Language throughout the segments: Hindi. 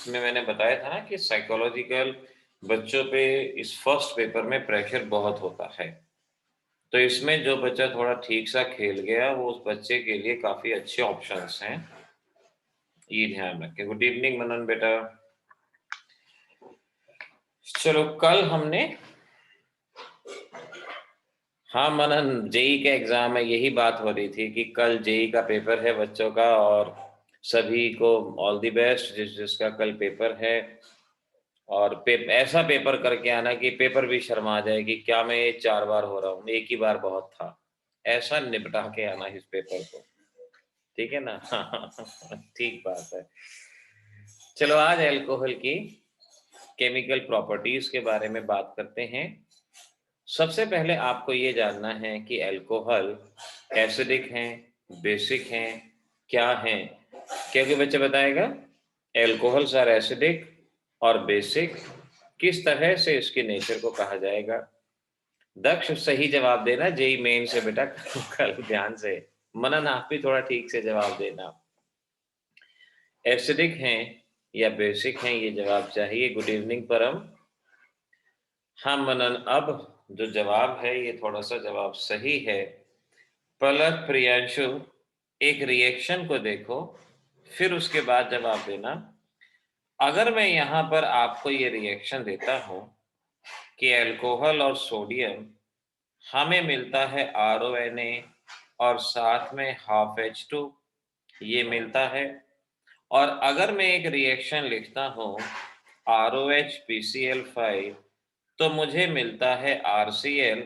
इसमें मैंने बताया था ना कि साइकोलॉजिकल बच्चों पे इस फर्स्ट पेपर में प्रेशर बहुत होता है। तो इसमें जो बच्चा थोड़ा ठीक सा खेल गया वो उस बच्चे के लिए काफ़ी अच्छे ऑप्शंस हैं, ये ध्यान रखें। गुड इवनिंग मनन बेटा। चलो कल हमने हाँ मनन, जेई का एग्जाम है, यही बात हो रही थी कि कल जेई का पेपर है बच्चों का और सभी को ऑल द बेस्ट जिसका कल पेपर है। और ऐसा पेपर करके आना कि पेपर भी शर्मा जाए कि क्या मैं ये 4 बार हो रहा हूँ, एक ही बार बहुत था। ऐसा निपटा के आना इस पेपर को, ठीक है ना? ठीक बात है। चलो आज अल्कोहल की केमिकल प्रॉपर्टीज के बारे में बात करते हैं। सबसे पहले आपको ये जानना है कि अल्कोहल एसिडिक हैं, बेसिक हैं, क्या हैं? क्योंकि बच्चे बताएगा अल्कोहल्स आर एसिडिक और बेसिक, किस तरह से इसके नेचर को कहा जाएगा। दक्ष सही जवाब देना जेई मेन से बेटा। कल ध्यान से। मनन आप भी थोड़ा ठीक से जवाब देना। एसिडिक हैं या बेसिक हैं, ये जवाब चाहिए। गुड इवनिंग परम। हाँ मनन, अब जो जवाब है ये थोड़ा सा जवाब सही है। पलक, प्रियांशु, एक रिएक्शन को देखो फिर उसके बाद जवाब देना। अगर मैं यहाँ पर आपको ये रिएक्शन देता हूँ कि अल्कोहल और सोडियम, हमें मिलता है RONA और साथ में हाफ H2 ये मिलता है। और अगर मैं एक रिएक्शन लिखता हूँ ROH PCl5 तो मुझे मिलता है RCl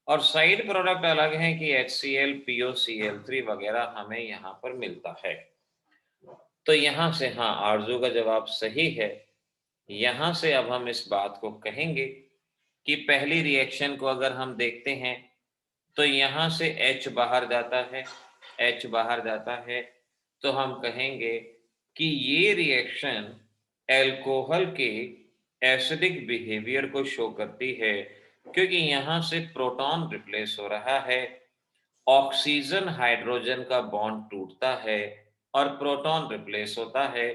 और साइड प्रोडक्ट अलग है कि HCl POCl3 वगैरह हमें यहाँ पर मिलता है। तो यहाँ से हाँ, आरजू का जवाब सही है। यहाँ से अब हम इस बात को कहेंगे कि पहली रिएक्शन को अगर हम देखते हैं तो यहाँ से H बाहर जाता है, H बाहर जाता है, तो हम कहेंगे कि ये रिएक्शन अल्कोहल के एसिडिक बिहेवियर को शो करती है, क्योंकि यहाँ से प्रोटॉन रिप्लेस हो रहा है, ऑक्सीजन हाइड्रोजन का बॉन्ड टूटता है और प्रोटॉन रिप्लेस होता है।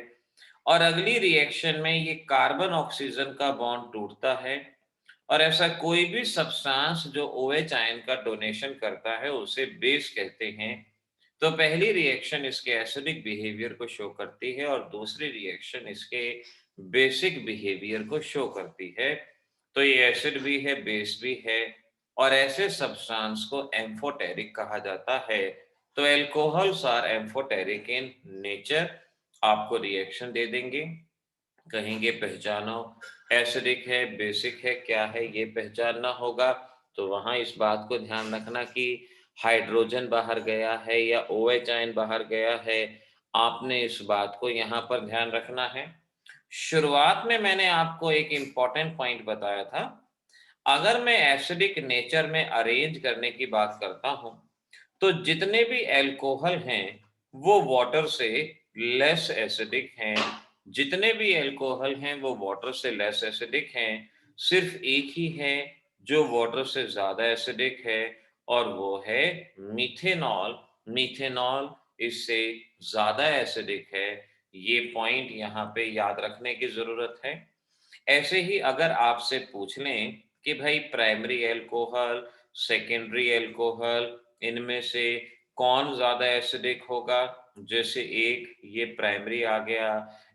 और अगली रिएक्शन में ये कार्बन ऑक्सीजन का बॉन्ड टूटता है और ऐसा कोई भी सब्सटेंस जो OH आयन का डोनेशन करता है उसे बेस कहते हैं। तो पहली रिएक्शन इसके एसिडिक बिहेवियर को शो करती है और दूसरी रिएक्शन इसके बेसिक बिहेवियर को शो करती है। तो ये एसिड भी है, बेस भी है और ऐसे सब्सटेंस को एम्फोटेरिक कहा जाता है। तो alcohols are amphoteric in nature. आपको रिएक्शन दे देंगे, कहेंगे पहचानो, एसिडिक है, बेसिक है, क्या है ये पहचानना होगा। तो वहां इस बात को ध्यान रखना कि हाइड्रोजन बाहर गया है या OH आयन बाहर गया है, आपने इस बात को यहाँ पर ध्यान रखना है। शुरुआत में मैंने आपको एक इंपॉर्टेंट पॉइंट बताया था, अगर मैं एसिडिक नेचर में अरेंज करने की बात करता हूं तो जितने भी अल्कोहल हैं वो वाटर से लेस एसिडिक हैं, जितने भी अल्कोहल हैं वो वाटर से लेस एसिडिक हैं। सिर्फ एक ही है जो वाटर से ज्यादा एसिडिक है और वो है मीथेनॉल। मीथेनॉल इससे ज्यादा एसिडिक है। ये पॉइंट यहाँ पे याद रखने की जरूरत है। ऐसे ही अगर आपसे पूछ लें कि भाई प्राइमरी अल्कोहल, सेकेंडरी अल्कोहल, इनमें से कौन ज्यादा एसिडिक होगा, जैसे एक ये प्राइमरी आ गया,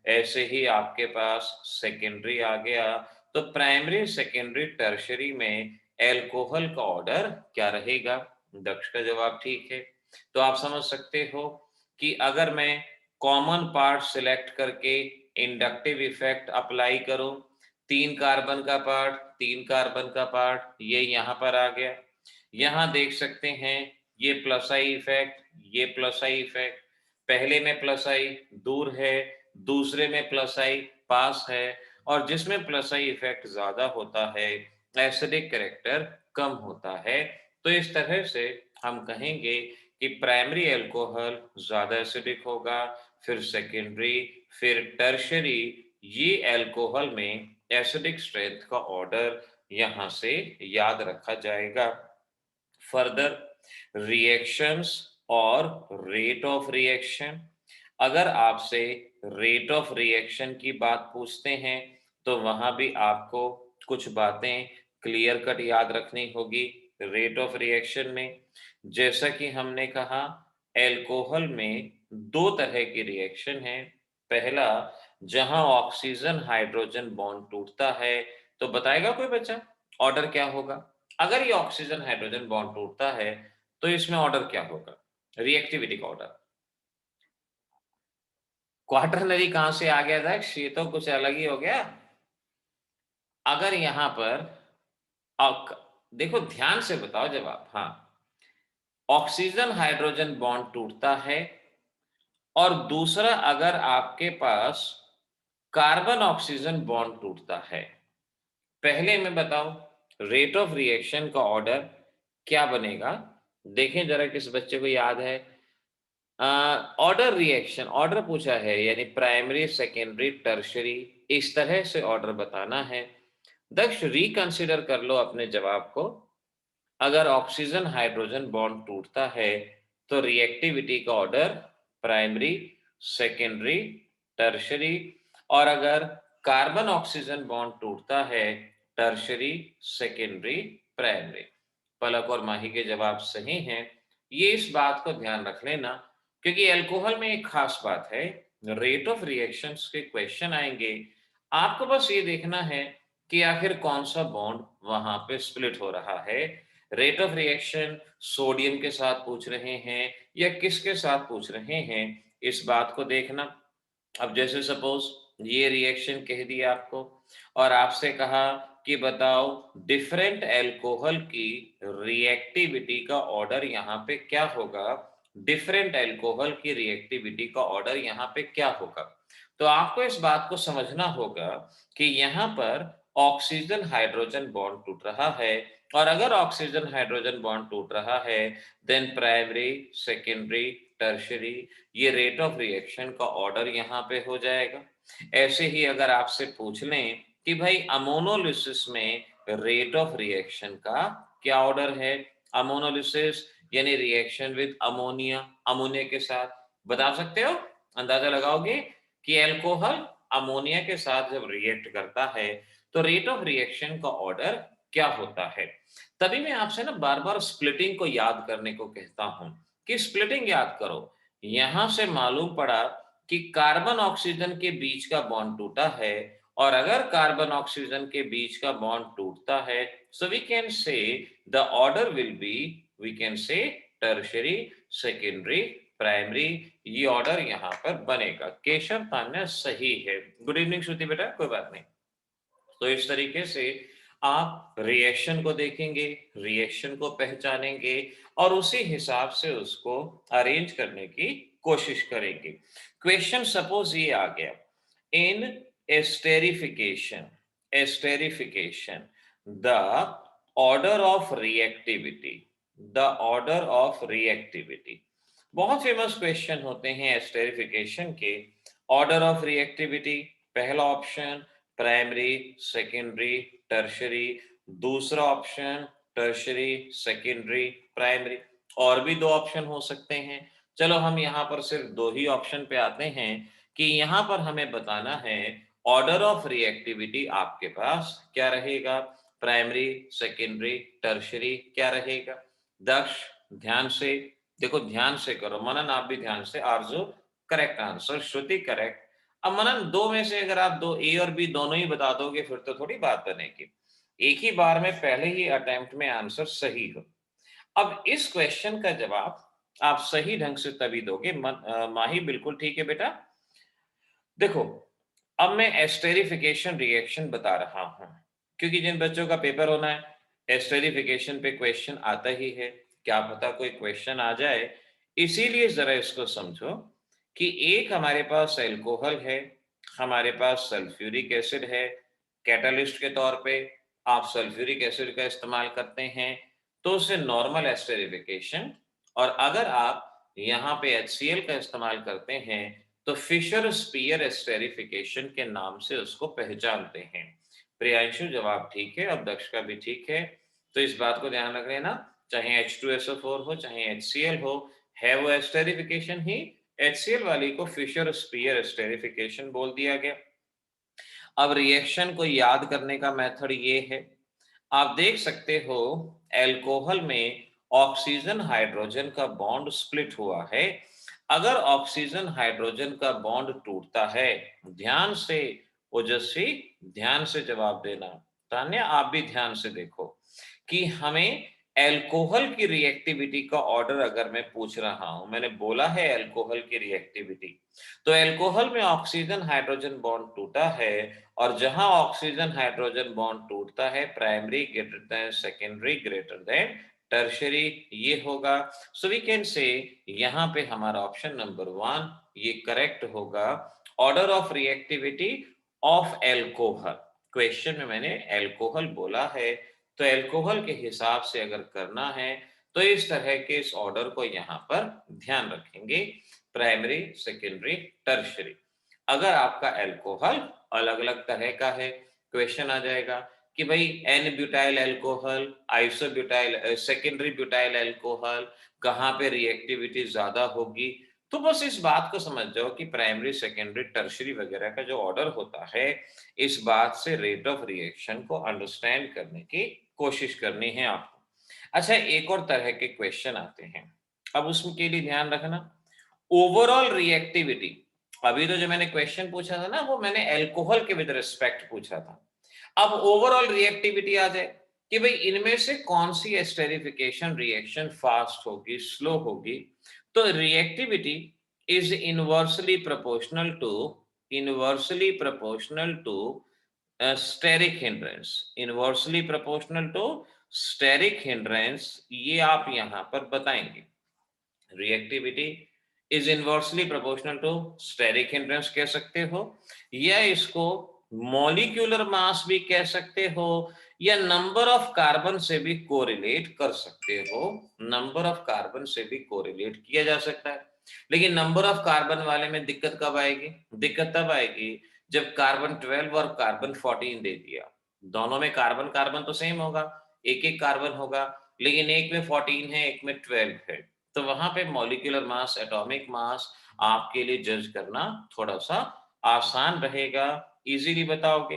ऐसे ही आपके पास सेकेंडरी आ गया, तो प्राइमरी, सेकेंडरी, टर्शरी में अल्कोहल का ऑर्डर क्या रहेगा? दक्ष का जवाब ठीक है। तो आप समझ सकते हो कि अगर मैं कॉमन पार्ट सिलेक्ट करके इंडक्टिव इफेक्ट अप्लाई करूं, 3 कार्बन का पार्ट, 3 कार्बन का पार्ट, ये यहाँ पर आ गया। यहाँ देख सकते हैं ये प्लस आई इफेक्ट, ये प्लस आई इफेक्ट, पहले में प्लस आई दूर है, दूसरे में प्लस आई पास है, और जिसमें प्लस आई इफेक्ट ज्यादा होता है एसिडिक कैरेक्टर कम होता है। तो इस तरह से हम कहेंगे कि प्राइमरी अल्कोहल ज्यादा एसिडिक होगा, फिर सेकेंडरी, फिर टर्शरी। ये अल्कोहल में एसिडिक स्ट्रेंथ का ऑर्डर यहां से याद रखा जाएगा। फर्दर रिएक्शंस और रेट ऑफ रिएक्शन, अगर आपसे रेट ऑफ रिएक्शन की बात पूछते हैं तो वहां भी आपको कुछ बातें क्लियर कट याद रखनी होगी रेट ऑफ रिएक्शन में। जैसा कि हमने कहा, एल्कोहल में दो तरह की रिएक्शन है। पहला, जहां ऑक्सीजन हाइड्रोजन बॉन्ड टूटता है, तो बताएगा कोई बच्चा ऑर्डर क्या होगा? अगर ये ऑक्सीजन हाइड्रोजन बॉन्ड टूटता है तो इसमें ऑर्डर क्या होगा? रिएक्टिविटी का ऑर्डर। क्वाटरनरी कहां से आ गया था? ये तो कुछ अलग ही हो गया। अगर यहां पर देखो ध्यान से बताओ जवाब। हाँ, ऑक्सीजन हाइड्रोजन बॉन्ड टूटता है और दूसरा अगर आपके पास कार्बन ऑक्सीजन बॉन्ड टूटता है। पहले में बताओ रेट ऑफ रिएक्शन का ऑर्डर क्या बनेगा? देखें जरा किस बच्चे को याद है। ऑर्डर रिएक्शन ऑर्डर पूछा है, यानी प्राइमरी सेकेंडरी टर्शरी, इस तरह से ऑर्डर बताना है। दक्ष रिकंसिडर कर लो अपने जवाब को। अगर ऑक्सीजन हाइड्रोजन बॉन्ड टूटता है तो रिएक्टिविटी का ऑर्डर प्राइमरी सेकेंडरी टर्शरी, और अगर कार्बन ऑक्सीजन बॉन्ड टूटता है टर्शरी सेकेंडरी प्राइमरी। पलक और माही के जवाब सही हैं। ये इस बात को ध्यान रख लेना, क्योंकि अल्कोहल में एक खास बात है, रेट ऑफ रिएक्शंस के क्वेश्चन आएंगे, आपको बस ये देखना है कि आखिर कौन सा बॉन्ड वहां पे स्प्लिट हो रहा है। रेट ऑफ रिएक्शन सोडियम के साथ पूछ रहे हैं या किसके साथ पूछ रहे हैं, इस बात को देखना। अब जैसे सपोज ये रिएक्शन कह दिया आपको और आपसे कहा कि बताओ डिफरेंट एल्कोहल की रिएक्टिविटी का ऑर्डर यहाँ पे क्या होगा। डिफरेंट एल्कोहल की रिएक्टिविटी का ऑर्डर यहाँ पे क्या होगा? तो आपको इस बात को समझना होगा कि यहाँ पर ऑक्सीजन हाइड्रोजन बॉन्ड टूट रहा है, और अगर ऑक्सीजन हाइड्रोजन बॉन्ड टूट रहा है देन प्राइमरी सेकेंडरी टर्शरी, ये रेट ऑफ रिएक्शन का ऑर्डर यहाँ पे हो जाएगा। ऐसे ही अगर आपसे पूछ लें कि भाई अमोनोलिसिस में रेट ऑफ रिएक्शन का क्या ऑर्डर है? अमोनोलिसिस यानी रिएक्शन विद अमोनिया, अमोनिया के साथ, बता सकते हो? अंदाजा लगाओगे कि अल्कोहल अमोनिया के साथ जब रिएक्ट करता है तो रेट ऑफ रिएक्शन का ऑर्डर क्या होता है। तभी मैं आपसे ना बार बार स्प्लिटिंग को याद करने को कहता हूं कि स्प्लिटिंग याद करो। यहां से मालूम पड़ा कि कार्बन ऑक्सीजन के बीच का बॉन्ड टूटा है, और अगर कार्बन ऑक्सीजन के बीच का बॉन्ड टूटता है so we can say the order will be, we can say tertiary secondary primary, ये ऑर्डर यहां पर बनेगा। केशव तान्या सही है। गुड इवनिंग श्रुति बेटा, कोई बात नहीं। तो इस तरीके से आप रिएक्शन को देखेंगे, रिएक्शन को पहचानेंगे और उसी हिसाब से उसको अरेंज करने की कोशिश करेंगे। क्वेश्चन सपोज ये आ गया, in esterification, esterification the order of reactivity, the order of reactivity, बहुत फेमस क्वेश्चन होते हैं एस्टेरिफिकेशन के। ऑर्डर ऑफ रिएक्टिविटी, पहला ऑप्शन प्राइमरी सेकेंडरी टर्शरी, दूसरा ऑप्शन टर्शरी सेकेंडरी प्राइमरी, और भी दो ऑप्शन हो सकते हैं। चलो हम यहाँ पर सिर्फ दो ही ऑप्शन पे आते हैं कि यहाँ पर हमें बताना है ऑर्डर ऑफ रिएक्टिविटी आपके पास क्या रहेगा, प्राइमरी सेकेंडरी टर्शरी क्या रहेगा। दक्ष ध्यान से देखो, ध्यान से करो मनन, आप भी ध्यान से। आरजू करेक्ट आंसर, श्रुति करेक्ट। अब मनन दो में से अगर आप दो ए और बी दोनों ही बता दोगे फिर तो थोड़ी बात बनेगी। एक ही बार में पहले ही अटेम्प्ट में आंसर सही हो। अब इस क्वेश्चन का जवाब आप सही ढंग से तभी दोगे। माही बिल्कुल ठीक है बेटा। देखो अब मैं एस्टेरिफिकेशन रिएक्शन बता रहा हूं, क्योंकि जिन बच्चों का पेपर होना है एस्टेरिफिकेशन पे क्वेश्चन आता ही है, क्या पता कोई क्वेश्चन आ जाए, इसीलिए जरा इसको समझो कि एक हमारे पास एल्कोहल है, हमारे पास सल्फ्यूरिक एसिड है, कैटलिस्ट के तौर पे आप सल्फ्यूरिक एसिड का इस्तेमाल करते हैं तो उसे नॉर्मल एस्टेरिफिकेशन, और अगर आप यहाँ पे HCl का इस्तेमाल करते हैं तो फिशर स्पीयर एस्टेरिफिकेशन के नाम से उसको पहचानते हैं। प्रियांशु जवाब ठीक है, अब दक्ष का भी ठीक है। तो इस बात को ध्यान रख लेना, चाहे H2SO4 हो चाहे HCl हो, है वो एस्टेरिफिकेशन ही, HCl वाली को फिशर स्पीयर एस्टेरिफिकेशन बोल दिया गया। अब रिएक्शन को याद करने का मेथड ये है, आप देख सकते हो एल्कोहल में ऑक्सीजन हाइड्रोजन का बॉन्ड स्प्लिट हुआ है। अगर ऑक्सीजन हाइड्रोजन का बॉन्ड टूटता है, ध्यान से ओजस्वी, ध्यान से जवाब देना, तान्या आप भी ध्यान से देखो कि हमें एल्कोहल की रिएक्टिविटी का ऑर्डर अगर मैं पूछ रहा हूं, मैंने बोला है एल्कोहल की रिएक्टिविटी, तो एल्कोहल में ऑक्सीजन हाइड्रोजन बॉन्ड टूटा है, और जहां ऑक्सीजन हाइड्रोजन बॉन्ड टूटता है, primary greater than secondary greater than tertiary, ये होगा। सो वी कैन से यहां पे हमारा ऑप्शन नंबर 1 ये करेक्ट होगा। Order of reactivity of alcohol, question में मैंने एल्कोहल बोला है, तो एल्कोहल के हिसाब से अगर करना है तो इस तरह के इस ऑर्डर को यहाँ पर ध्यान रखेंगे, प्राइमरी सेकेंडरी टर्शरी। अगर आपका एल्कोहल अलग अलग तरह का है, क्वेश्चन आ जाएगा कि भाई n butyl alcohol, isobutyl, secondary butyl alcohol, कहाँ पे रिएक्टिविटी ज्यादा होगी। तो बस इस बात को समझ जाओ कि प्राइमरी सेकेंडरी टर्शरी वगैरह का जो ऑर्डर होता है, इस बात से रेट ऑफ रिएक्शन को अंडरस्टैंड करने की कोशिश करनी है आपको। अच्छा, एक और तरह के क्वेश्चन आते हैं, अब उसके लिए ध्यान रखना। ओवरऑल रिएक्टिविटी, अभी तो जो मैंने क्वेश्चन पूछा था ना, वो मैंने एल्कोहल के विद रिस्पेक्ट पूछा था। अब ओवरऑल रिएक्टिविटी आ जाए कि भाई इनमें से कौन सी एस्टेरिफिकेशन रिएक्शन फास्ट होगी, स्लो होगी। तो reactivity is inversely proportional to steric hindrance, inversely proportional to steric hindrance, ये आप यहां पर बताएंगे। Reactivity is inversely proportional to steric hindrance कह सकते हो, या इसको मॉलिक्यूलर मास भी कह सकते हो, या नंबर ऑफ कार्बन से भी कोरिलेट कर सकते हो। नंबर ऑफ कार्बन से भी कोरिलेट किया जा सकता है, लेकिन नंबर ऑफ कार्बन वाले में दिक्कत कब आएगी? दिक्कत तब आएगी जब कार्बन 12 और कार्बन 14 दे दिया। दोनों में कार्बन कार्बन तो सेम होगा, एक एक कार्बन होगा, लेकिन एक में 14 है, एक में 12 है, तो वहां पे मॉलिक्यूलर मास, एटॉमिक मास आपके लिए जज करना थोड़ा सा आसान रहेगा, इजीली बताओगे।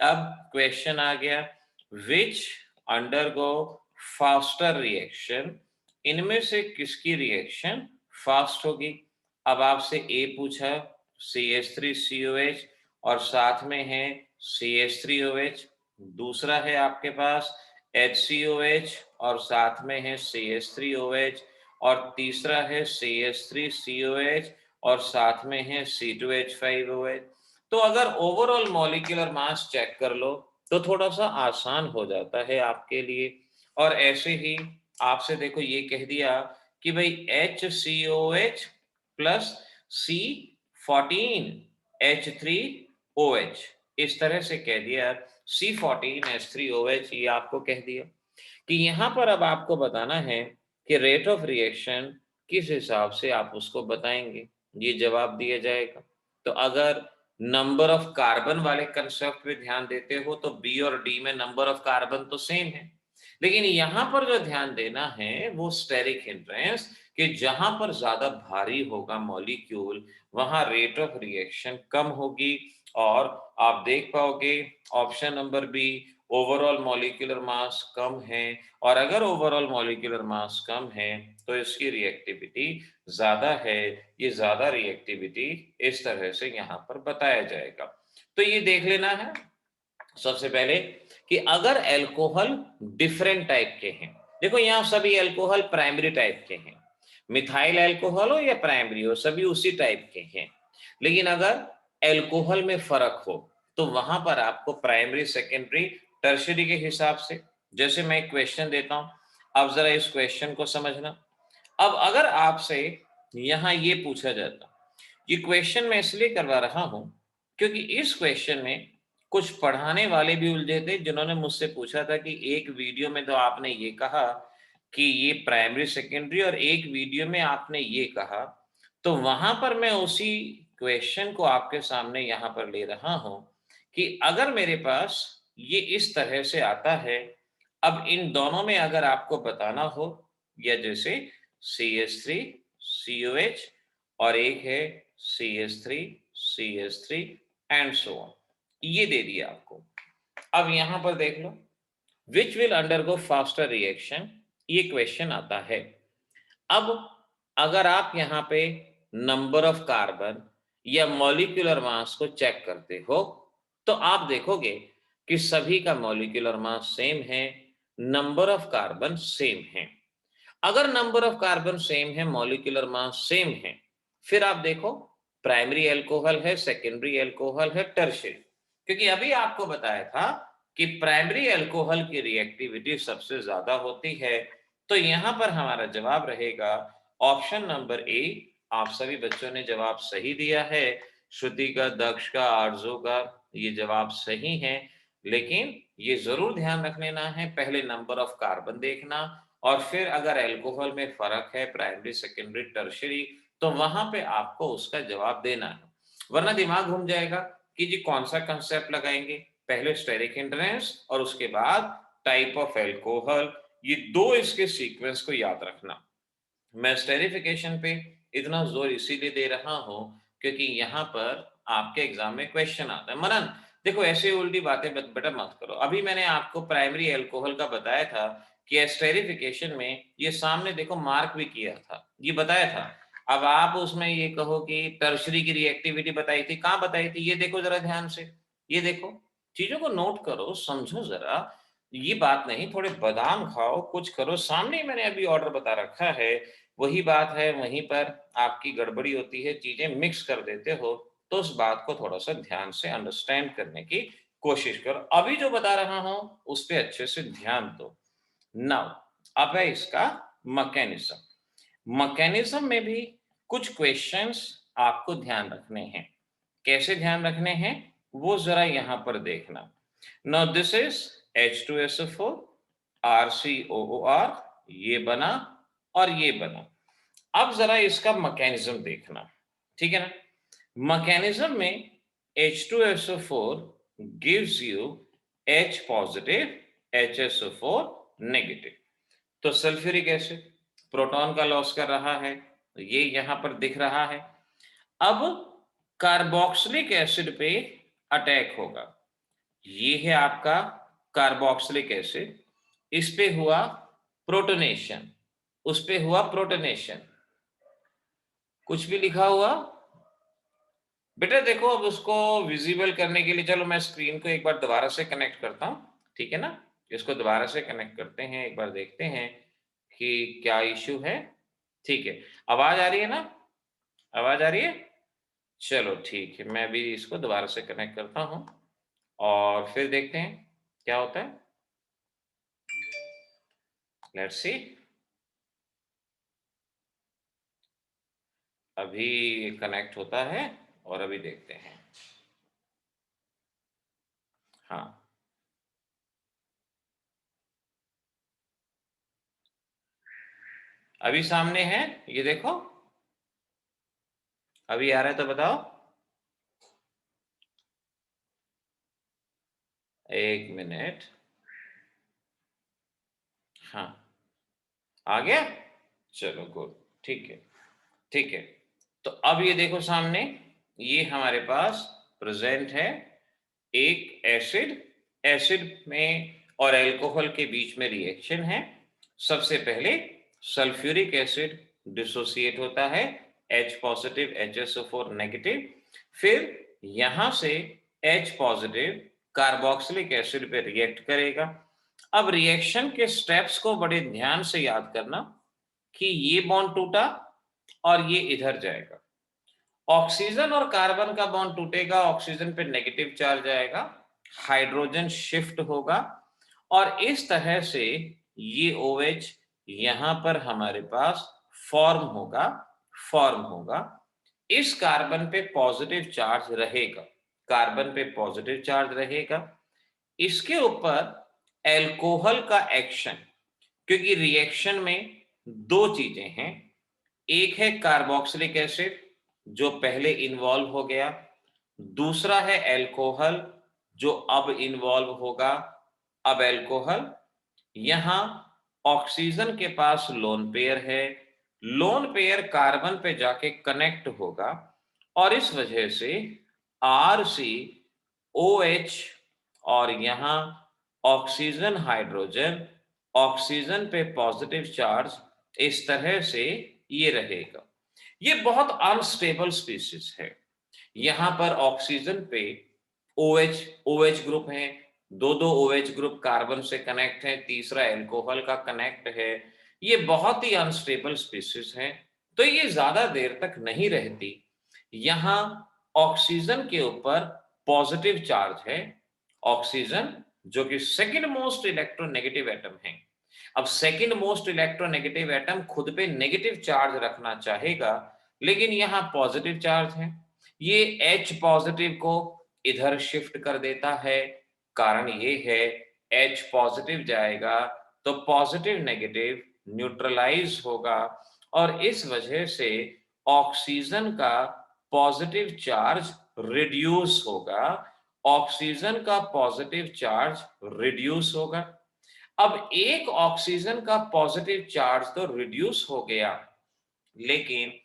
अब क्वेश्चन आ गया, विच अंडरगो फास्टर रिएक्शन, इनमें से किसकी रिएक्शन फास्ट होगी? अब आपसे ए पूछा, CH3COH, और साथ में है CH3OH, दूसरा है आपके पास HCOH, और साथ में है CH3OH, और तीसरा है CH3COH, और साथ में है C2H5OH। तो अगर ओवरऑल मॉलिक्यूलर मास चेक कर लो तो थोड़ा सा आसान हो जाता है आपके लिए। और ऐसे ही आपसे देखो ये कह दिया कि भाई HCOH प्लस C14H3OH, इस तरह से कह दिया, C14H3OH, ये आपको कह दिया कि यहां पर अब आपको बताना है कि रेट ऑफ रिएक्शन किस हिसाब से आप उसको बताएंगे, ये जवाब दिया जाएगा। तो अगर नंबर ऑफ कार्बन वाले कंसेप्ट पे ध्यान देते हो तो बी और डी में नंबर ऑफ कार्बन तो सेम है, लेकिन यहां पर जो ध्यान देना है वो स्टेरिक हिंड्रेंस, कि जहां पर ज्यादा भारी होगा मॉलिक्यूल वहां रेट ऑफ रिएक्शन कम होगी। और आप देख पाओगे option number B, overall molecular mass कम है, और अगर ओवरऑल मॉलिक्यूलर मास कम है तो इसकी रिएक्टिविटी ज्यादा है, ये ज्यादा रिएक्टिविटी इस तरह से यहाँ पर बताया जाएगा। तो ये देख लेना है सबसे पहले कि अगर एल्कोहल डिफरेंट टाइप के हैं, देखो यहाँ सभी एल्कोहल प्राइमरी टाइप के हैं, मिथाइल एल्कोहल हो या प्राइमरी हो, सभी उसी टाइप के हैं। लेकिन अगर एल्कोहल में फर्क हो तो वहां पर आपको प्राइमरी सेकेंडरी टर्शरी के हिसाब से, जैसे मैं एक क्वेश्चन देता हूं, अब जरा इस क्वेश्चन को समझना। अब अगर आपसे यहां ये पूछा जाता, ये क्वेश्चन मैं इसलिए करवा रहा हूं क्योंकि इस क्वेश्चन में कुछ पढ़ाने वाले भी उलझे थे, जिन्होंने मुझसे पूछा था कि एक वीडियो में तो आपने ये कहा कि ये प्राइमरी सेकेंडरी, और एक वीडियो में आपने ये कहा। तो वहां पर मैं उसी क्वेश्चन को आपके सामने यहां पर ले रहा हूं कि अगर मेरे पास ये इस तरह से आता है, अब इन दोनों में अगर आपको बताना हो, या जैसे CH3COH और एक है CH3 CH3 and so on. ये दे दिया आपको। अब यहां पर देख लो, which will undergo faster reaction, ये क्वेश्चन आता है। अब अगर आप यहाँ पे नंबर ऑफ कार्बन या मॉलिक्यूलर मास को चेक करते हो तो आप देखोगे कि सभी का मॉलिक्यूलर मास सेम है, नंबर ऑफ कार्बन सेम है। अगर नंबर ऑफ कार्बन सेम है, मॉलिक्यूलर मास सेम है, फिर आप देखो प्राइमरी अल्कोहल है, सेकेंडरी अल्कोहल है, टर्शियरी। क्योंकि अभी आपको बताया था कि प्राइमरी अल्कोहल की रिएक्टिविटी सबसे ज्यादा होती है। तो यहां पर हमारा जवाब रहेगा ऑप्शन नंबर ए। आप सभी बच्चों ने जवाब सही दिया है। श्रुति का, दक्ष का, आरजू का ये जवाब सही है। लेकिन ये जरूर ध्यान रख लेना है, पहले नंबर ऑफ कार्बन देखना और फिर अगर अल्कोहल में फर्क है प्राइमरी सेकेंडरी टर्शियरी तो वहां पे आपको उसका जवाब देना है, वरना दिमाग घूम जाएगा कि जी कौन सा कंसेप्ट लगाएंगे। पहले स्टेरिक हिंड्रेंस और उसके बाद टाइप ऑफ अल्कोहल, ये दो इसके सीक्वेंस को याद रखना। मैं स्टेरिफिकेशन पे इतना जोर इसीलिए दे रहा हूं क्योंकि यहाँ पर आपके एग्जाम में क्वेश्चन आता है। मनन देखो ऐसे उल्टी बातें बेटा मत करो। अभी मैंने आपको प्राइमरी अल्कोहल का बताया था कि स्टेरिफिकेशन में ये सामने देखो मार्क भी किया था, ये बताया था। अब आप उसमें ये कहो कि टर्शरी की रिएक्टिविटी बताई थी, कहाँ बताई थी, ये देखो जरा ध्यान से, ये देखो, चीजों को नोट करो, समझो जरा। ये बात नहीं थोड़े बादाम खाओ, कुछ करो, सामने ही मैंने अभी ऑर्डर बता रखा है। वही बात है, वहीं पर आपकी गड़बड़ी होती है, चीजें मिक्स कर देते हो। तो उस बात को थोड़ा सा ध्यान से अंडरस्टैंड करने की कोशिश करो। अभी जो बता रहा हूं उस पर अच्छे से ध्यान दो। नाउ अब है इसका मैकेनिज्म। मैकेनिज्म में भी कुछ क्वेश्चंस आपको ध्यान रखने हैं। कैसे ध्यान रखने हैं वो जरा यहां पर देखना। Now this is H2SO4 RCOOR, ये बना और ये बना। अब जरा इसका मैकेनिज्म देखना, ठीक है ना। मैकेनिज्म में H2SO4 gives you H positive HSO4 negative. तो सल्फ्यूरिक एसिड प्रोटॉन का लॉस कर रहा है, ये यहां पर दिख रहा है। अब कार्बोक्सिलिक एसिड पे अटैक होगा, ये है आपका कार्बोक्सिलिक एसिड, इस पे हुआ प्रोटोनेशन, उस पे हुआ प्रोटोनेशन, कुछ भी लिखा हुआ बेटा देखो। अब उसको विजिबल करने के लिए चलो मैं स्क्रीन को एक बार दोबारा से कनेक्ट करता हूं, ठीक है ना। इसको दोबारा से कनेक्ट करते हैं, एक बार देखते हैं कि क्या इश्यू है। ठीक है, आवाज आ रही है ना, आवाज आ रही है। चलो ठीक है, मैं भी इसको दोबारा से कनेक्ट करता हूं और फिर देखते हैं क्या होता है। लेट्स सी, अभी कनेक्ट होता है और अभी देखते हैं। हाँ, अभी सामने है, ये देखो, अभी आ रहा है तो बताओ। एक मिनट, हाँ आ गया, चलो गुड, ठीक है, ठीक है। तो अब ये देखो सामने, ये हमारे पास प्रेजेंट है एक एसिड, एसिड में और अल्कोहल के बीच में रिएक्शन है। सबसे पहले सल्फ्यूरिक एसिड डिसोसिएट होता है, H पॉजिटिव HSO4 नेगेटिव। फिर यहां से H पॉजिटिव कार्बोक्सिलिक एसिड पे रिएक्ट करेगा। अब रिएक्शन के स्टेप्स को बड़े ध्यान से याद करना कि ये बॉन्ड टूटा और ये इधर जाएगा। ऑक्सीजन और कार्बन का बॉन्ड टूटेगा, ऑक्सीजन पे नेगेटिव चार्ज आएगा, हाइड्रोजन शिफ्ट होगा और इस तरह से ये OH यहां पर हमारे पास फॉर्म होगा, फॉर्म होगा। इस कार्बन पे पॉजिटिव चार्ज रहेगा, कार्बन पे पॉजिटिव चार्ज रहेगा। इसके ऊपर एल्कोहल का एक्शन, क्योंकि रिएक्शन में दो चीजें हैं, एक है कार्बोक्सिलिक एसिड जो पहले इन्वॉल्व हो गया, दूसरा है एल्कोहल जो अब इन्वॉल्व होगा। अब एल्कोहल, यहां ऑक्सीजन के पास लोन पेयर है, लोन पेयर कार्बन पे जाके कनेक्ट होगा और इस वजह से RCOH और यहाँ ऑक्सीजन हाइड्रोजन, ऑक्सीजन पे पॉजिटिव चार्ज इस तरह से ये रहेगा। ये बहुत अनस्टेबल स्पीशीज है। यहाँ पर ऑक्सीजन पे OH OH ग्रुप है, दो दो OH ग्रुप कार्बन से कनेक्ट है, तीसरा एल्कोहल का कनेक्ट है। ये बहुत ही अनस्टेबल स्पीशीज है, तो ये ज्यादा देर तक नहीं रहती। यहाँ ऑक्सीजन के ऊपर पॉजिटिव चार्ज है, ऑक्सीजन जो कि सेकंड मोस्ट इलेक्ट्रोनेगेटिव एटम है। अब सेकंड मोस्ट इलेक्ट्रोनेगेटिव एटम खुद पे नेगेटिव चार्ज रखना चाहेगा, लेकिन यहाँ पॉजिटिव चार्ज है। ये H पॉजिटिव को इधर शिफ्ट कर देता है। कारण ये है H पॉजिटिव जाएगा तो पॉजिटिव नेगेटिव न्यूट्रलाइज होगा और इस वजह से ऑक्सीजन का पॉजिटिव चार्ज रिड्यूस होगा। ऑक्सीजन का पॉजिटिव चार्ज रिड्यूस होगा। अब एक ऑक्सीजन का पॉजिटिव चार्ज तो रिड्यूस हो गया, लेकिन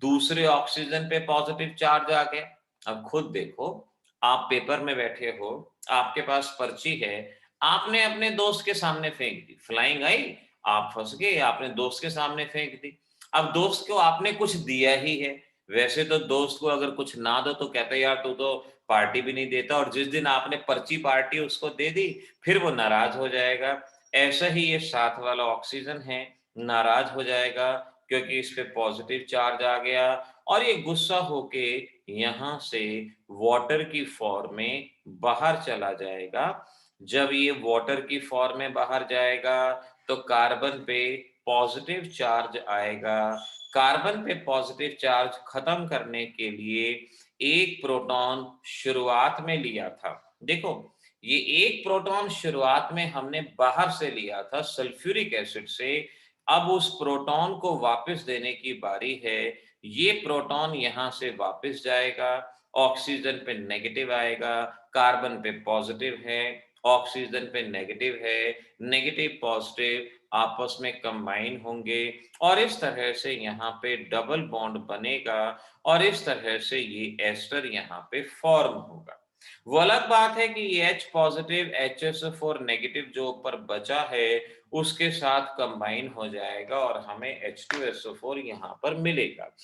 दूसरे ऑक्सीजन पे पॉजिटिव चार्ज आ गया। अब खुद देखो, आप पेपर में बैठे हो, आपके पास पर्ची है, आपने अपने दोस्त के सामने फेंक दी, फ्लाइंग आई, आप फंस गए, आपने दोस्त के सामने फेंक दी। अब दोस्त को आपने कुछ दिया ही है। वैसे तो दोस्त को अगर कुछ ना दो तो कहता है यार तू तो पार्टी भी नहीं देता, और जिस दिन आपने पर्ची पार्टी उसको दे दी फिर वो नाराज हो जाएगा। ऐसा ही ये साथ वाला ऑक्सीजन है, नाराज हो जाएगा क्योंकि इस पे पॉजिटिव चार्ज आ गया और ये गुस्सा होके यहाँ से वाटर की फॉर्म में बाहर चला जाएगा। जब ये वाटर की फॉर्म में बाहर जाएगा तो कार्बन पे पॉजिटिव चार्ज आएगा। कार्बन पे पॉजिटिव चार्ज खत्म करने के लिए एक प्रोटॉन शुरुआत में लिया था। देखो, ये एक प्रोटॉन शुरुआत में हमने बाहर से लिया था सल्फ्यूरिक एसिड से। अब उस प्रोटॉन को वापस देने की बारी है। ये प्रोटॉन यहां से वापस जाएगा, ऑक्सीजन पे नेगेटिव आएगा, कार्बन पे पॉजिटिव है, ऑक्सीजन पे नेगेटिव है, नेगेटिव पॉजिटिव आपस में कंबाइन होंगे और इस तरह से यहाँ पे डबल बॉन्ड बनेगा और इस तरह से ये एस्टर यहाँ पे फॉर्म होगा। वो अलग बात है कि ये H पॉजिटिव HSO4 नेगेटिव जो ऊपर बचा है उसके साथ कंबाइन हो जाएगा और हमें H2SO4 यहाँ पर मिलेगा।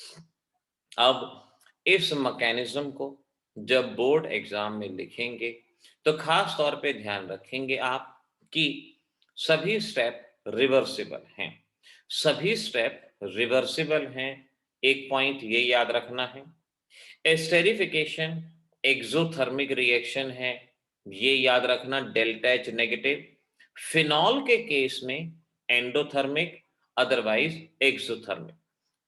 अब इस मैकेनिज्म को जब बोर्ड एग्जाम में लिखेंगे तो खास तौर पे ध्यान रखेंगे आप कि सभी स्टेप रिवर्सिबल हैं। सभी स्टेप रिवर्सिबल हैं, एक पॉइंट ये याद रखना है। एस्टेरिफिकेशन एक्सोथर्मिक रिएक्शन है, ये याद रखना, डेल्टा H नेगेटिव। फिनॉल के केस में एंडोथर्मिक, अदरवाइज एक्सोथर्मिक।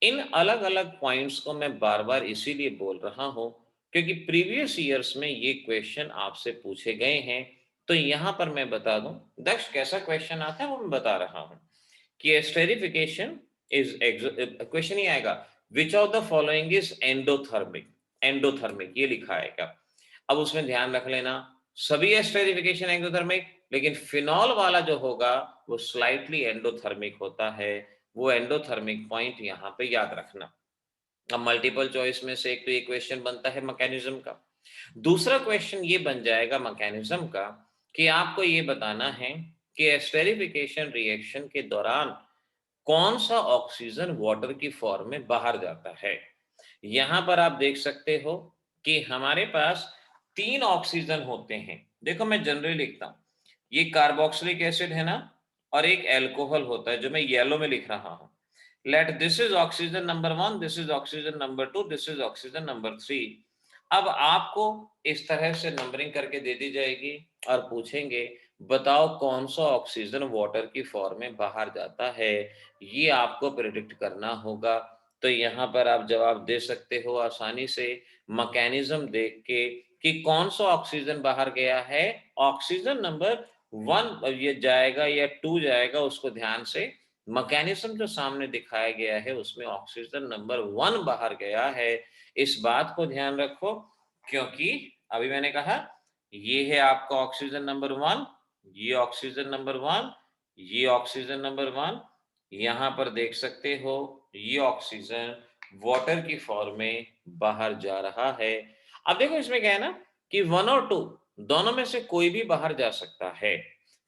इन अलग अलग पॉइंट्स को मैं बार बार इसीलिए बोल रहा हूं क्योंकि प्रीवियस ईयर्स में ये क्वेश्चन आपसे पूछे गए हैं। तो यहां पर मैं बता दूं, दक्ष कैसा क्वेश्चन आता है वो मैं बता रहा हूं कि एस्टेरिफिकेशन इज क्वेश्चन ही आएगा which of the following is endothermic. Endothermic ये लिखा आएगा। अब उसमें ध्यान रख लेना, सभी एस्टेरिफिकेशन एंडोथर्मिक, लेकिन फिनॉल वाला जो होगा वो स्लाइटली एंडोथर्मिक होता है। वो एंडोथर्मिक पॉइंट यहाँ पे याद रखना। अब मल्टीपल चॉइस में से एक तो ये क्वेश्चन बनता है मैकेनिज्म का। दूसरा क्वेश्चन ये बन जाएगा मैकेनिज्म का कि आपको ये बताना है कि एस्टेरिफिकेशन रिएक्शन के दौरान कौन सा ऑक्सीजन वाटर की फॉर्म में बाहर जाता है। यहां पर आप देख सकते हो कि हमारे पास तीन ऑक्सीजन होते हैं। देखो मैं जनरली लिखता हूं, ये कार्बोक्सिलिक एसिड है ना, और एक एल्कोहल होता है जो मैं येलो में लिख रहा हूं। Let this is oxygen number 1, this is oxygen number 2, this is oxygen number 3। अब आपको इस तरह से नंबरिंग करके दे दी जाएगी और पूछेंगे बताओ कौन सा ऑक्सीजन वाटर की फॉर्म में बाहर जाता है। ये आपको प्रिडिक्ट करना होगा। तो यहाँ पर आप जवाब दे सकते हो आसानी से मैकेनिज्म देख के कि कौन सा ऑक्सीजन बाहर गया है। ऑक्सीजन नंबर 1 ये जाएगा या 2 जाएगा, उसको ध्यान से, मैकेनिज्म जो सामने दिखाया गया है उसमें ऑक्सीजन नंबर 1 बाहर गया है। इस बात को ध्यान रखो क्योंकि अभी मैंने कहा ये है आपका ऑक्सीजन नंबर 1, ये ऑक्सीजन नंबर 1, ये ऑक्सीजन नंबर 1। यहां पर देख सकते हो ये ऑक्सीजन वाटर की फॉर्म में बाहर जा रहा है। अब देखो इसमें क्या है ना कि 1 और 2 दोनों में से कोई भी बाहर जा सकता है,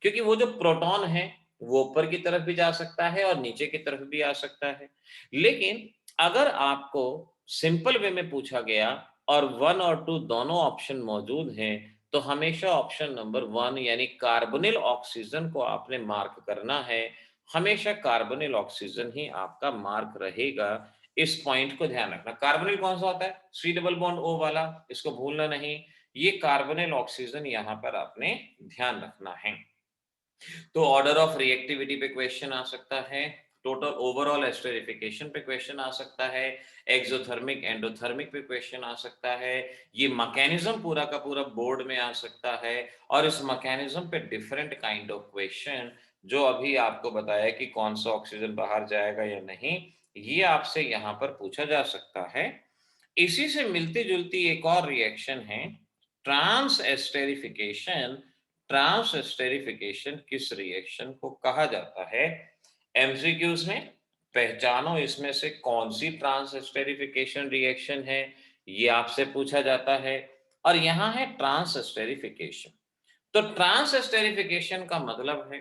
क्योंकि वो जो प्रोटॉन है वो ऊपर की तरफ भी जा सकता है और नीचे की तरफ भी आ सकता है। लेकिन अगर आपको सिंपल वे में पूछा गया और 1 और 2 दोनों ऑप्शन मौजूद हैं, तो हमेशा ऑप्शन नंबर 1 यानी कार्बोनिल ऑक्सीजन को आपने मार्क करना है। हमेशा कार्बोनिल ऑक्सीजन ही आपका मार्क रहेगा। इस पॉइंट को ध्यान रखना। कार्बोनिल कौन सा होता है? सी डबल बॉन्ड ओ वाला, इसको भूलना नहीं। ये कार्बोनिल ऑक्सीजन यहां पर आपने ध्यान रखना है। तो ऑर्डर ऑफ रिएक्टिविटी पे क्वेश्चन आ सकता है, टोटल ओवरऑल एस्टरिफिकेशन पे क्वेश्चन आ सकता है, एक्सोथर्मिक एंडोथर्मिक पे क्वेश्चन आ सकता है। ये मैकेनिज्म पूरा का पूरा बोर्ड में आ सकता है और इस मैकेनिज्म पे डिफरेंट काइंड ऑफ क्वेश्चन, जो अभी आपको बताया कि कौन सा ऑक्सीजन बाहर जाएगा या नहीं, ये आपसे यहाँ पर पूछा जा सकता है। इसी से मिलती जुलती एक और रिएक्शन है ट्रांस एस्टेरिफिकेशन। ट्रांस एस्टेरिफिकेशन किस रिएक्शन को कहा जाता है? एमसीक्यूज में पहचानो इसमें से कौन सी ट्रांस एस्टेरिफिकेशन रिएक्शन है, ये आपसे पूछा जाता है। और यहां है ट्रांस एस्टेरिफिकेशन। तो ट्रांस एस्टेरिफिकेशन का मतलब है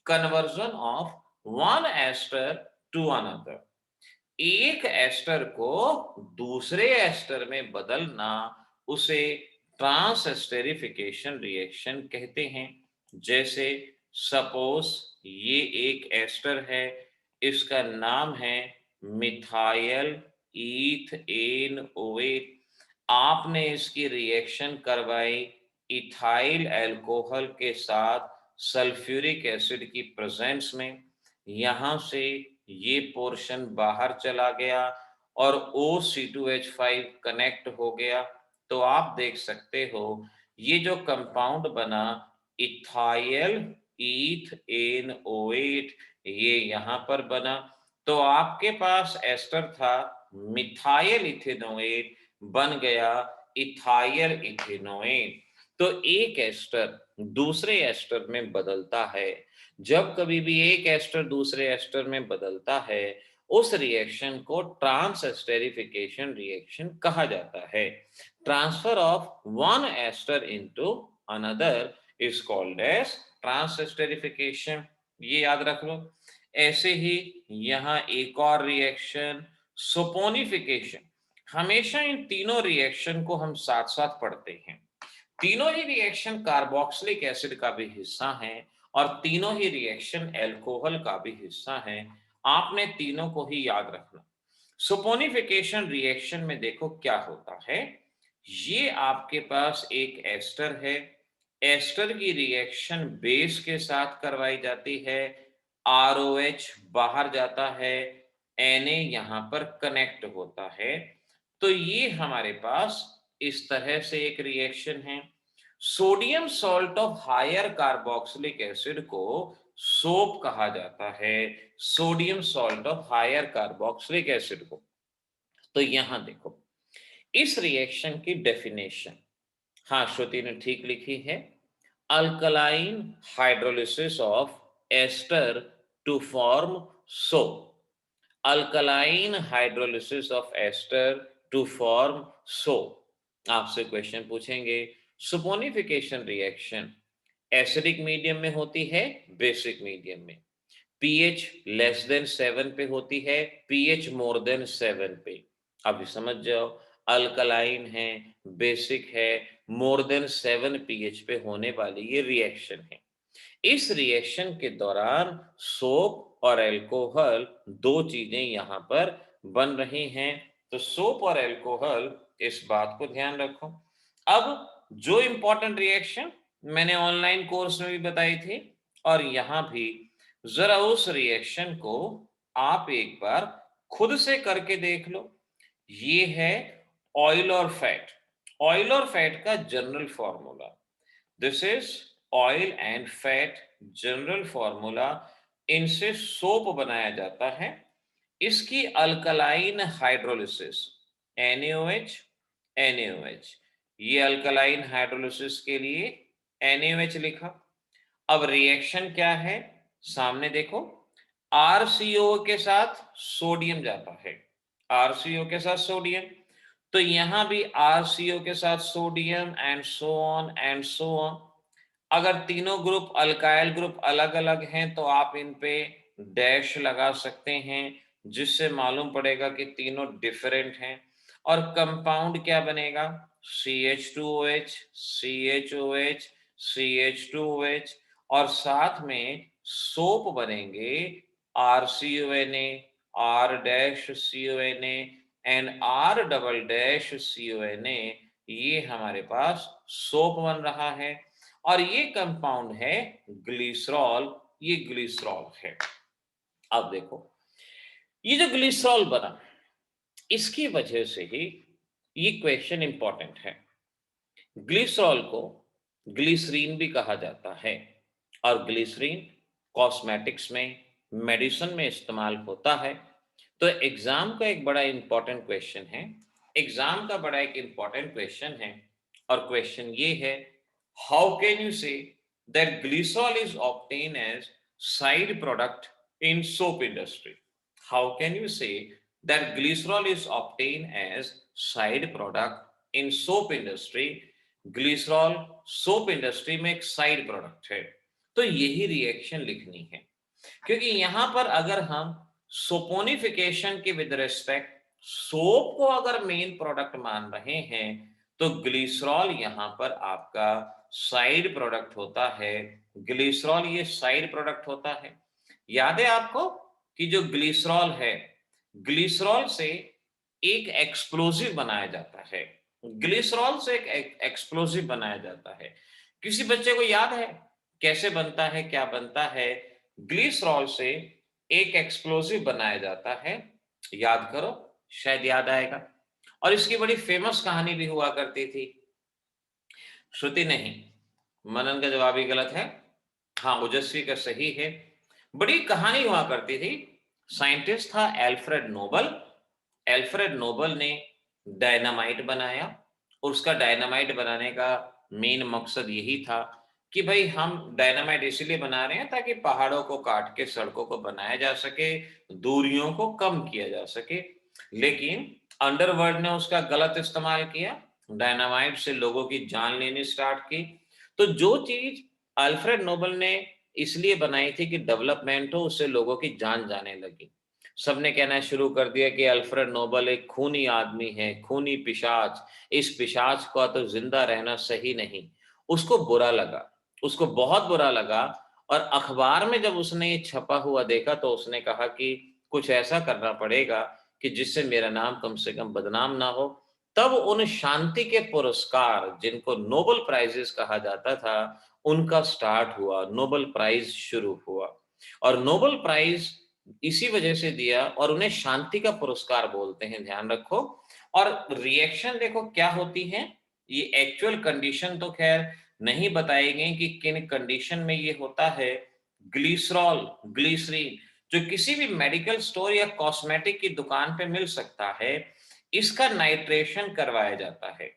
conversion of one ester to another. एक एस्टर को दूसरे एस्टर में बदलना, उसे ट्रांस एस्टेरिफिकेशन रिएक्शन कहते हैं। जैसे सपोज ये एक एस्टर है, इसका नाम है मिथाइल ईथेन ओएट। आपने इसकी रिएक्शन करवाई इथाइल अल्कोहल के साथ सल्फ्यूरिक एसिड की प्रेजेंस में। यहां से ये पोर्शन बाहर चला गया और OC2H5 कनेक्ट हो गया। तो आप देख सकते हो ये जो कंपाउंड बना इथाइल ईथेन ओएट, ये यहां पर बना। तो आपके पास एस्टर था मिथाइल इथेनोएट, बन गया इथाइल इथेनोएट। तो एक एस्टर दूसरे एस्टर में बदलता है। जब कभी भी एक एस्टर दूसरे एस्टर में बदलता है, उस रिएक्शन को ट्रांस एस्टेरिफिकेशन रिएक्शन कहा जाता है। Transfer of one ester into another is called as trans esterification. ये याद रख लो। ऐसे ही यहां एक और रिएक्शन सोपोनिफिकेशन। हमेशा इन तीनों रिएक्शन को हम साथ साथ पढ़ते हैं। तीनों ही रिएक्शन कार्बोक्सिलिक एसिड का भी हिस्सा हैं और तीनों ही रिएक्शन अल्कोहल का भी हिस्सा हैं। आपने तीनों को ही याद रखना। सपोनिफिकेशन रिएक्शन में देखो क्या होता है। ये आपके पास एक एस्टर है, एस्टर की रिएक्शन बेस के साथ करवाई जाती है। ROH बाहर जाता है, Na यहां पर कनेक्ट होता है। तो ये हमारे पास इस तरह से एक रिएक्शन है। Sodium salt of higher carboxylic acid को सोप कहा जाता है, sodium salt of higher carboxylic acid को। तो यहां देखो इस रिएक्शन की डेफिनेशन, हाँ श्रुति ने ठीक लिखी है, alkaline hydrolysis of ester to form soap. Alkaline hydrolysis of ester to form soap. आपसे क्वेश्चन पूछेंगे सुपोनिफिकेशन रिएक्शन एसिडिक मीडियम में होती है, बेसिक मीडियम में। पीएच लेस देन 7 पे होती है, पीएच मोर देन 7 पे। अब समझ जाओ, अल्कलाइन है, बेसिक है, मोर देन 7 पीएच पे होने वाली ये रिएक्शन है। इस रिएक्शन के दौरान सोप और अल्कोहल दो चीजें यहां पर बन रही हैं। तो सोप और अल्कोहल, इस बात को ध्यान रखो। अब जो इंपॉर्टेंट रिएक्शन मैंने ऑनलाइन कोर्स में भी बताई थी और यहां भी, जरा उस रिएक्शन को आप एक बार खुद से करके देख लो। ये है ऑयल और फैट। ऑयल और फैट का general formula, this is oil and fat general formula. इनसे सोप बनाया जाता है। इसकी अल्कलाइन हाइड्रोलिसिस NaOH, NaOH, ये अल्कलाइन हाइड्रोलिसिस के लिए NaOH लिखा। अब रिएक्शन क्या है सामने देखो, RCO के साथ सोडियम जाता है, RCO के साथ सोडियम, तो यहां भी RCO के साथ sodium and so on and so on. अगर तीनों ग्रुप अल्काइल ग्रुप अलग अलग हैं तो आप इन पे डैश लगा सकते हैं, जिससे मालूम पड़ेगा कि तीनों डिफरेंट हैं। और कंपाउंड क्या बनेगा, CH2OH, CHOH, CH2OH, और साथ में सोप बनेंगे RCONA, R dash CONA and R double dash CONA। ये हमारे पास सोप बन रहा है और ये कंपाउंड है ग्लिसरॉल, ये ग्लिसरॉल है। अब देखो, ये जो ग्लिसरॉल बना, इसकी वजह से ही ये क्वेश्चन इंपॉर्टेंट है। ग्लिसरॉल को ग्लिसरीन भी कहा जाता है और ग्लिसरीन कॉस्मेटिक्स में, मेडिसिन में इस्तेमाल होता है। तो एग्जाम का एक बड़ा इंपॉर्टेंट क्वेश्चन है, एग्जाम का बड़ा एक इंपॉर्टेंट क्वेश्चन है, और क्वेश्चन ये है, how can you say that glycerol is obtain as side product in soap industry? How can you say that glycerol is obtain as side product in soap industry? Glycerol soap industry में एक साइड प्रोडक्ट है, तो यही रिएक्शन लिखनी है। क्योंकि यहां पर अगर हम सोपोनिफिकेशन के विद रिस्पेक्ट सोप को अगर मेन प्रोडक्ट मान रहे हैं, तो ग्लिसरॉल यहां पर आपका साइड प्रोडक्ट होता है। ग्लिसरॉल ये साइड प्रोडक्ट होता है। याद है आपको कि जो ग्लिसरॉल है, ग्लिसरॉल से एक एक्सप्लोजिव बनाया जाता है, ग्लिसरॉल से एक एक्सप्लोजिव बनाया जाता है। किसी बच्चे को याद है कैसे बनता है, क्या बनता है? ग्लिसरॉल से एक एक्सप्लोजिव बनाया जाता है, याद करो, शायद याद आएगा। और इसकी बड़ी फेमस कहानी भी हुआ करती थी। श्रुति नहीं, मनन का जवाब ही गलत है। हाँ, ओजस्वी का सही है। बड़ी कहानी हुआ करती थी। साइंटिस्ट था एल्फ्रेड नोबल। एल्फ्रेड नोबल ने डायनामाइट बनाया, और उसका डायनामाइट बनाने का मेन मकसद यही था कि भाई हम डायनामाइट इसलिए बना रहे हैं ताकि पहाड़ों को काट के सड़कों को बनाया जा सके, दूरियों को कम किया जा सके। लेकिन अंडरवर्ल्ड ने उसका गलत इस्तेमाल किया, डायनामाइट से लोगों की जान लेनी स्टार्ट की। तो जो चीज अल्फ्रेड नोबल ने इसलिए बनाई थी कि डेवलपमेंट हो, उससे लोगों की जान जाने लगी। सबने कहना शुरू कर दिया कि अल्फ्रेड नोबल एक खूनी आदमी है, खूनी पिशाच, इस पिशाच का तो जिंदा रहना सही नहीं। उसको बुरा लगा, उसको बहुत बुरा लगा। और अखबार में जब उसने ये छपा हुआ देखा तो उसने कहा कि कुछ ऐसा करना पड़ेगा कि जिससे मेरा नाम कम से कम बदनाम ना हो। तब उन शांति के पुरस्कार, जिनको नोबेल प्राइजेस कहा जाता था, उनका स्टार्ट हुआ, नोबेल प्राइज शुरू हुआ। और नोबेल प्राइज इसी वजह से दिया, और उन्हें शांति का पुरस्कार बोलते हैं, ध्यान रखो। और रिएक्शन देखो क्या होती है, ये एक्चुअल कंडीशन तो खैर नहीं बताई गई कि किन कंडीशन में ये होता है। ग्लिसरॉल, ग्लिसरीन, जो किसी भी मेडिकल स्टोर या कॉस्मेटिक की दुकान पे मिल सकता है, इसका नाइट्रेशन करवाया जाता है।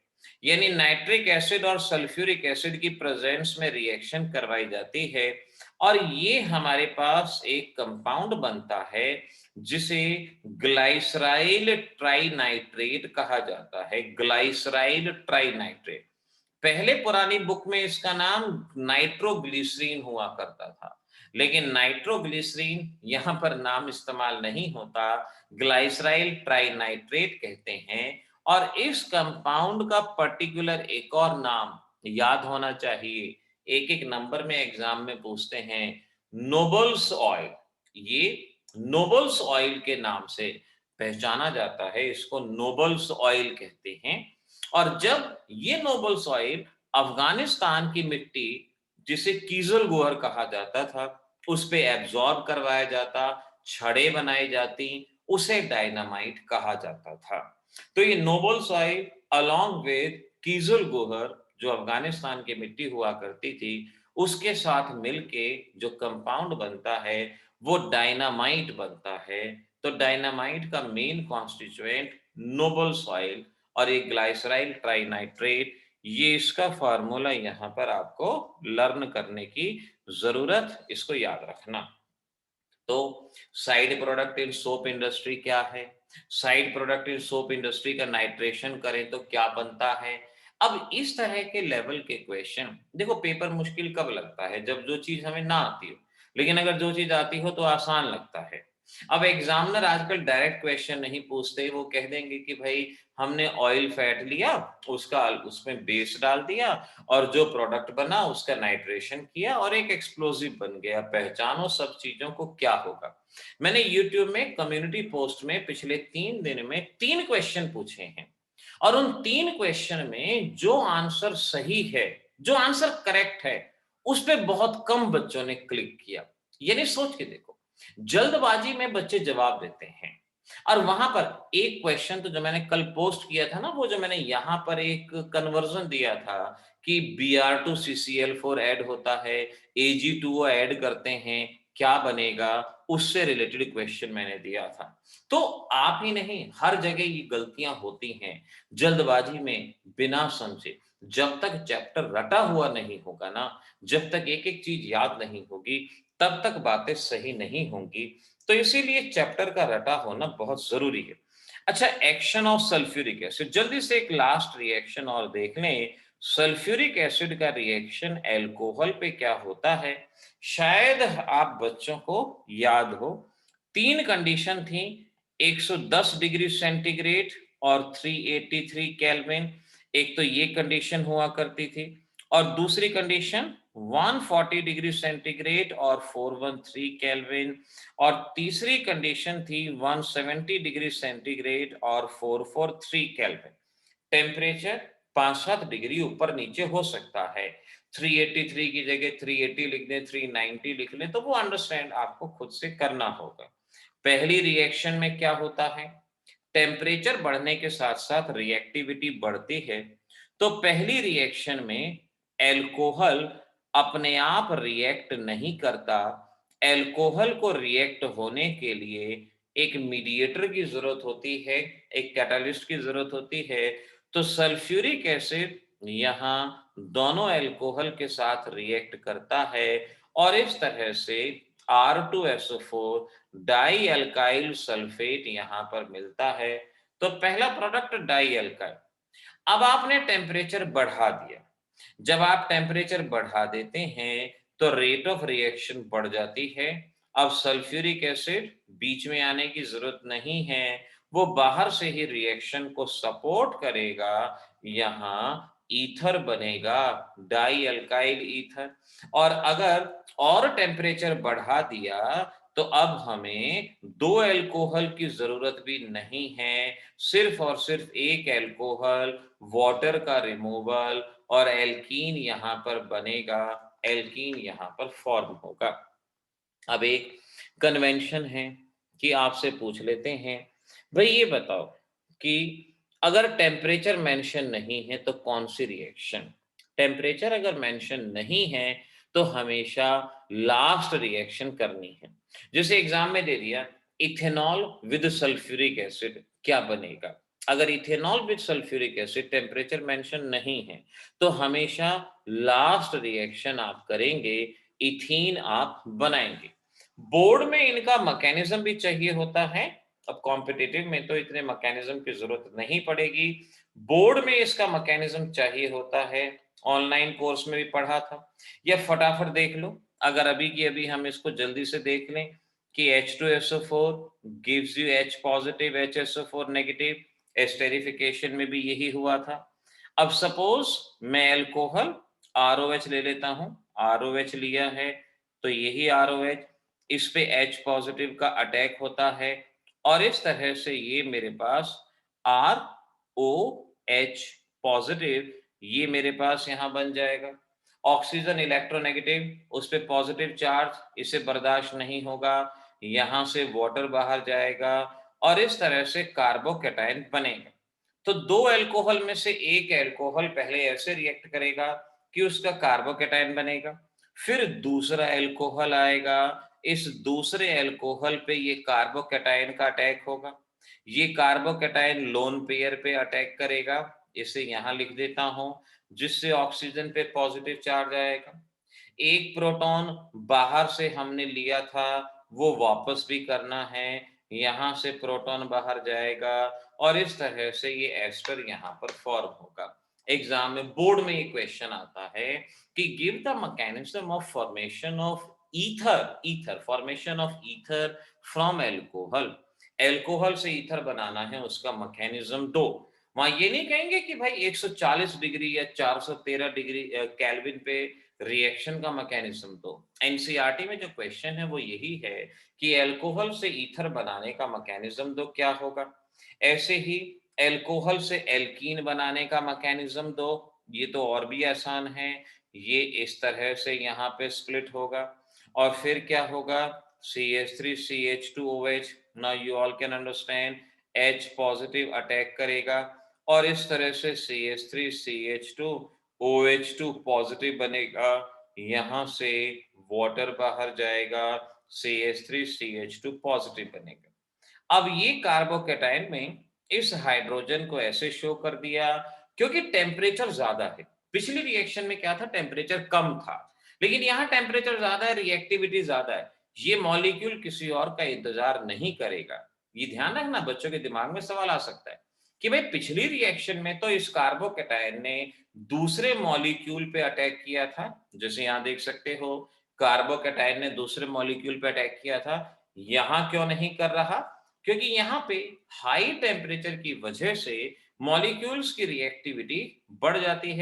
यानी नाइट्रिक एसिड और सल्फ्यूरिक एसिड की प्रेजेंस में रिएक्शन करवाई जाती है, और ये हमारे पास एक कंपाउंड बनता है जिसे ग्लाइसराइल ट्राइनाइट्रेट कहा जाता है। ग्लाइसराइल ट्राइनाइट्रेट, पहले पुरानी बुक में इसका नाम नाइट्रोग्लिसरीन हुआ करता था, लेकिन नाइट्रोग्लिसरीन यहां पर नाम इस्तेमाल नहीं होता, ग्लाइसराइल ट्राइनाइट्रेट कहते हैं। और इस कंपाउंड का पर्टिकुलर एक और नाम याद होना चाहिए, एक एक नंबर में एग्जाम में पूछते हैं, नोबल्स ऑयल। ये नोबल्स ऑयल के नाम से पहचाना जाता है, इसको नोबल्स ऑयल कहते हैं। और जब ये नोबल सॉइल अफगानिस्तान की मिट्टी, जिसे कीजल गोहर कहा जाता था, उस पे एब्जॉर्ब करवाया जाता, छड़े बनाई जाती, उसे डायनामाइट कहा जाता था। तो ये नोबल सॉइल अलोंग विद कीजल गोहर, जो अफगानिस्तान की मिट्टी हुआ करती थी, उसके साथ मिलके जो कंपाउंड बनता है वो डायनामाइट बनता है। तो डायनामाइट का मेन कॉन्स्टिट्यूएंट नोबल सॉइल, और ये ग्लाइसराइल ट्राइनाइट्रेट, ये इसका फार्मूला यहां पर आपको लर्न करने की जरूरत, इसको याद रखना। तो side product in soap industry क्या है, side product in soap industry का नाइट्रेशन करें तो क्या बनता है। अब इस तरह के लेवल के क्वेश्चन, देखो पेपर मुश्किल कब लगता है, जब जो चीज हमें ना आती हो, लेकिन अगर जो चीज आती हो तो आसान लगता है। अब एग्जामिनर आजकल डायरेक्ट क्वेश्चन नहीं पूछते, वो कह देंगे कि भाई हमने ऑयल फैट लिया, उसका उसमें बेस डाल दिया और जो प्रोडक्ट बना उसका नाइट्रेशन किया और एक एक्सप्लोजिव बन गया, पहचानो सब चीजों को क्या होगा। मैंने यूट्यूब में कम्युनिटी पोस्ट में पिछले 3 दिन में 3 क्वेश्चन पूछे हैं और उन 3 क्वेश्चन में जो आंसर सही है, जो आंसर करेक्ट है, उस पे बहुत कम बच्चों ने क्लिक किया। यानी सोच के देखो, जल्दबाजी में बच्चे जवाब देते हैं। और वहां पर एक क्वेश्चन तो जो मैंने कल पोस्ट किया था ना, वो जो मैंने यहां पर एक कन्वर्जन दिया था कि Br2CCl4 ऐड होता है, Ag2O ऐड करते हैं, क्या बनेगा, उससे रिलेटेड क्वेश्चन मैंने दिया था। तो आप ही नहीं, हर जगह ये गलतियां होती हैं, जल्दबाजी में बिना समझे। जब तक चैप्टर रटा हुआ नहीं होगा ना, जब तक एक एक चीज याद नहीं होगी, तब तक बातें सही नहीं होंगी। तो इसीलिए चैप्टर का रटा होना बहुत जरूरी है। अच्छा, एक्शन ऑफ सल्फ्यूरिक एसिड, जल्दी से एक लास्ट रिएक्शन और देख लें। सल्फ्यूरिक एसिड का रिएक्शन एल्कोहल पे क्या होता है, शायद आप बच्चों को याद हो। 3 कंडीशन थी, 110 डिग्री सेंटीग्रेड और 383 केल्विन। एक तो ये कंडीशन हुआ करती थी, और दूसरी कंडीशन 140 डिग्री सेंटीग्रेड और 413 केल्विन, और तीसरी कंडीशन थी 170 डिग्री सेंटीग्रेड और 443 केल्विन। टेम्परेचर 5-7 डिग्री ऊपर नीचे हो सकता है, 383 की जगह 380 लिख दें, 390 लिख लें, तो वो अंडरस्टैंड आपको खुद से करना होगा। पहली रिएक्शन में क्या होता है, टेम्परेचर बढ़ने के साथ साथ रिएक्टिविटी बढ़ती है। तो पहली रिएक्शन में एल्कोहल अपने आप रिएक्ट नहीं करता, एल्कोहल को रिएक्ट होने के लिए एक मीडिएटर की जरूरत होती है, एक कैटालिस्ट की जरूरत होती है। तो सल्फ्यूरिक एसिड यहाँ दोनों एल्कोहल के साथ रिएक्ट करता है और इस तरह से R2SO4 डाई अल्काइल सल्फेट यहां पर मिलता है। तो पहला प्रोडक्ट डाई अल्काइल। अब आपने टेम्परेचर बढ़ा दिया, जब आप टेम्परेचर बढ़ा देते हैं तो रेट ऑफ रिएक्शन बढ़ जाती है। अब सल्फ्यूरिक एसिड बीच में आने की जरूरत नहीं है, वो बाहर से ही रिएक्शन को सपोर्ट करेगा, यहां ईथर बनेगा, डाई अल्काइल ईथर। और अगर और टेम्परेचर बढ़ा दिया तो अब हमें 2 एल्कोहल की जरूरत भी नहीं है, सिर्फ और सिर्फ एक एल्कोहल, वाटर का रिमूवल, और एल्कीन यहां पर बनेगा, एल्कीन यहां पर फॉर्म होगा। अब एक कन्वेंशन है कि आपसे पूछ लेते हैं, भाई ये बताओ कि अगर टेम्परेचर मेंशन नहीं है तो कौन सी रिएक्शन, टेम्परेचर अगर मेंशन नहीं है तो हमेशा लास्ट रिएक्शन करनी है। जैसे एग्जाम में दे दिया, इथेनॉल विद सल्फ्यूरिक एसिड क्या बनेगा। अगर ethanol with sulphuric acid temperature mention नहीं है तो हमेशा लास्ट रिएक्शन आप करेंगे, इथीन आप बनाएंगे। बोर्ड में इनका मैकेनिज्म भी चाहिए होता है, अब कॉम्पिटिटिव में तो इतने मैकेनिज्म की जरूरत नहीं पड़ेगी, बोर्ड में इसका मैकेनिज्म चाहिए होता है। ऑनलाइन कोर्स में भी पढ़ा था, या फटाफट देख लो, अगर अभी की अभी हम इसको जल्दी से देख लें कि H2SO4 gives you H positive HSO4 negative, esterification में भी यही हुआ था। अब सपोज मैं एल्कोहल ROH ले लेता हूं, ROH लिया है तो यही ROH, इस पे H पॉजिटिव का अटैक होता है और इस तरह से ये मेरे पास ROH पॉजिटिव, ये मेरे पास यहां बन जाएगा। ऑक्सीजन इलेक्ट्रोनेगेटिव, उस पे पॉजिटिव चार्ज, इसे बर्दाश्त नहीं होगा, यहां से वाटर बाहर जाएगा और इस तरह से कार्बोकैटायन बनेगा। तो 2 एल्कोहल में से एक एल्कोहल पहले ऐसे रिएक्ट करेगा कि उसका कार्बोकैटायन बनेगा, फिर दूसरा एल्कोहल आएगा, इस दूसरे एल्कोहल पे ये कार्बोकैटायन का अटैक होगा, ये कार्बोकैटायन लोन पेयर पे अटैक करेगा, इसे यहां लिख देता हूं, जिससे ऑक्सीजन पे पॉजिटिव चार्ज आएगा। एक प्रोटॉन बाहर से हमने लिया था वो वापस भी करना है, यहाँ से प्रोटॉन बाहर जाएगा और इस तरह से ये एस्टर यहाँ पर फॉर्म होगा। एग्जाम में बोर्ड में ये क्वेश्चन आता है कि give the mechanism of formation of ether formation of ether from alcohol. Alcohol से ईथर बनाना है, उसका मैकेनिज्म दो। वहां ये नहीं कहेंगे कि भाई 140 डिग्री या 413 डिग्री केल्विन पे रिएक्शन का मैकेनिज्म दो। एनसीईआरटी में जो क्वेश्चन है वो यही है कि एल्कोहल से ईथर बनाने का मैकेनिज्म दो, क्या होगा। ऐसे ही एल्कोहल से एल्कीन बनाने का मैकेनिज्म दो, ये तो और भी आसान है। ये इस तरह से यहाँ पे स्प्लिट होगा और फिर क्या होगा, CH3CH2OH। Now you all can understand, H positive attack करेगा और इस तरह से CH3CH2OH2 पॉजिटिव बनेगा, यहाँ से वाटर बाहर जाएगा, CH3CH2 पॉजिटिव बनेगा। अब ये कार्बोकेटाइन में इस हाइड्रोजन को ऐसे शो कर दिया क्योंकि टेम्परेचर ज्यादा है। पिछली रिएक्शन में क्या था, टेम्परेचर कम था, लेकिन यहाँ टेम्परेचर ज्यादा है, रिएक्टिविटी ज्यादा है। ये मॉलिक्यूल किसी और का इंतजार नहीं करेगा। ये ध्यान रखना, बच्चों के दिमाग में सवाल आ सकता है कि भाई पिछली रिएक्शन में तो इस कार्बोकेटाइन ने दूसरे मॉलिक्यूल पे अटैक किया था, जैसे यहां देख सकते हो कार्बोकेटाइन ने दूसरे मॉलिक्यूल पे अटैक किया था। यहां क्यों नहीं कर रहा, क्योंकि यहाँ पे हाई टेम्परेचर की वजह से मॉलिक्यूल्स की रिएक्टिविटी बढ़ जाती है।